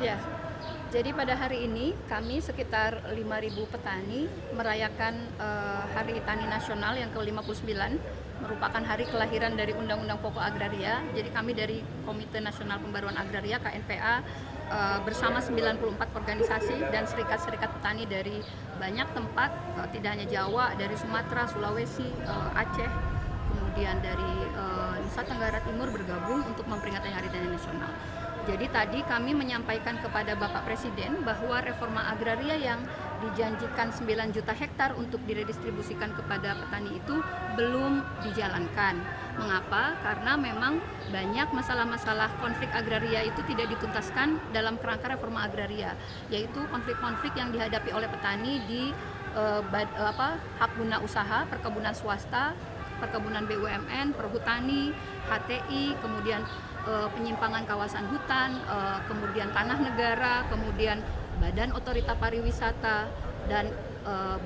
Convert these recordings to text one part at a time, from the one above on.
Ya, jadi pada hari ini kami sekitar 5.000 petani merayakan Hari Tani Nasional yang ke-59, merupakan hari kelahiran dari Undang-Undang Pokok Agraria. Jadi kami dari Komite Nasional Pembaruan Agraria KNPA bersama 94 organisasi dan serikat-serikat petani dari banyak tempat, tidak hanya Jawa, dari Sumatera, Sulawesi, Aceh, kemudian dari Nusa Tenggara Timur bergabung untuk memperingati Hari Tani Nasional. Jadi tadi kami menyampaikan kepada Bapak Presiden bahwa reforma agraria yang dijanjikan 9 juta hektar untuk diredistribusikan kepada petani itu belum dijalankan. Mengapa? Karena memang banyak masalah-masalah konflik agraria itu tidak dituntaskan dalam kerangka reforma agraria, yaitu konflik-konflik yang dihadapi oleh petani di hak guna usaha, perkebunan swasta, perkebunan BUMN, perhutani, HTI, kemudian penyimpangan kawasan hutan, kemudian tanah negara, kemudian Badan Otorita Pariwisata, dan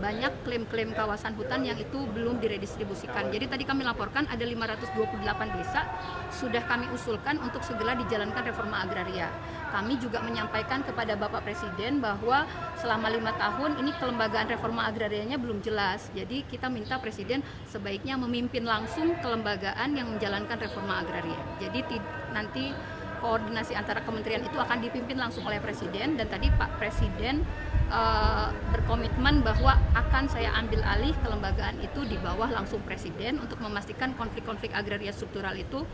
banyak klaim-klaim kawasan hutan yang itu belum diredistribusikan. Jadi tadi kami laporkan ada 528 desa sudah kami usulkan untuk segera dijalankan reforma agraria. Kami juga menyampaikan kepada Bapak Presiden bahwa selama 5 tahun ini kelembagaan reforma agrarianya belum jelas. Jadi kita minta Presiden sebaiknya memimpin langsung kelembagaan yang menjalankan reforma agraria. Jadi nanti koordinasi antara kementerian itu akan dipimpin langsung oleh Presiden, dan tadi Pak Presiden berkomitmen bahwa akan saya ambil alih kelembagaan itu di bawah langsung Presiden untuk memastikan konflik-konflik agraria struktural itu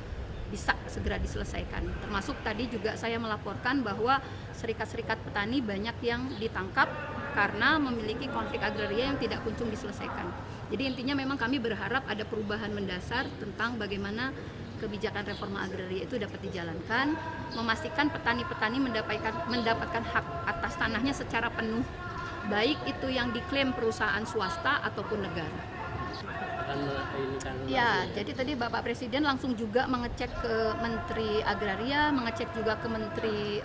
bisa segera diselesaikan. Termasuk tadi juga saya melaporkan bahwa serikat-serikat petani banyak yang ditangkap karena memiliki konflik agraria yang tidak kunjung diselesaikan. Jadi intinya memang kami berharap ada perubahan mendasar tentang bagaimana kebijakan reforma agraria itu dapat dijalankan, memastikan petani-petani mendapatkan hak atas tanahnya secara penuh, baik itu yang diklaim perusahaan swasta ataupun negara. Ya, jadi tadi Bapak Presiden langsung juga mengecek ke Menteri Agraria, mengecek juga ke Menteri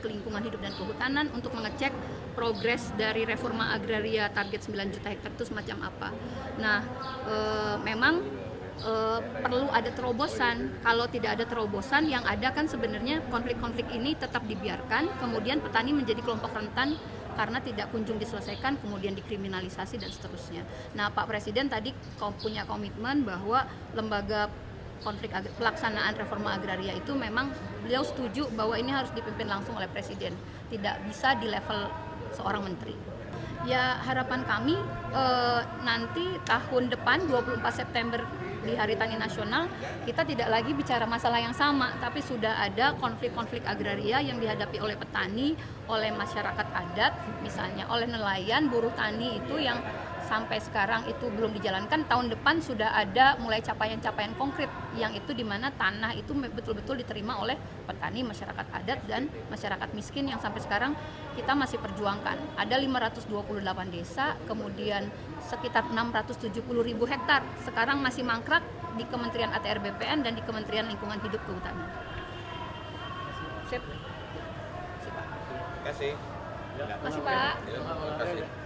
Lingkungan Hidup dan Kehutanan untuk mengecek progres dari reforma agraria target 9 juta hektar itu semacam apa. Nah, memang perlu ada terobosan. Kalau tidak ada terobosan, yang ada kan sebenarnya konflik-konflik ini tetap dibiarkan, kemudian petani menjadi kelompok rentan karena tidak kunjung diselesaikan, kemudian dikriminalisasi dan seterusnya. Nah, Pak Presiden tadi punya komitmen bahwa lembaga pelaksanaan reforma agraria itu memang beliau setuju bahwa ini harus dipimpin langsung oleh Presiden, tidak bisa di level seorang menteri. Ya, harapan kami nanti tahun depan 24 September di Hari Tani Nasional kita tidak lagi bicara masalah yang sama, tapi sudah ada konflik-konflik agraria yang dihadapi oleh petani, oleh masyarakat adat, misalnya oleh nelayan, buruh tani itu yang sampai sekarang itu belum dijalankan. Tahun depan sudah ada mulai capaian-capaian konkret yang itu di mana tanah itu betul-betul diterima oleh petani, masyarakat adat, dan masyarakat miskin yang sampai sekarang kita masih perjuangkan. Ada 528 desa, kemudian sekitar 670.000 hektar sekarang masih mangkrak di Kementerian ATR BPN dan di Kementerian Lingkungan Hidup Kehutanan. Sip. Terima kasih. Terima kasih, Pak. Terima kasih.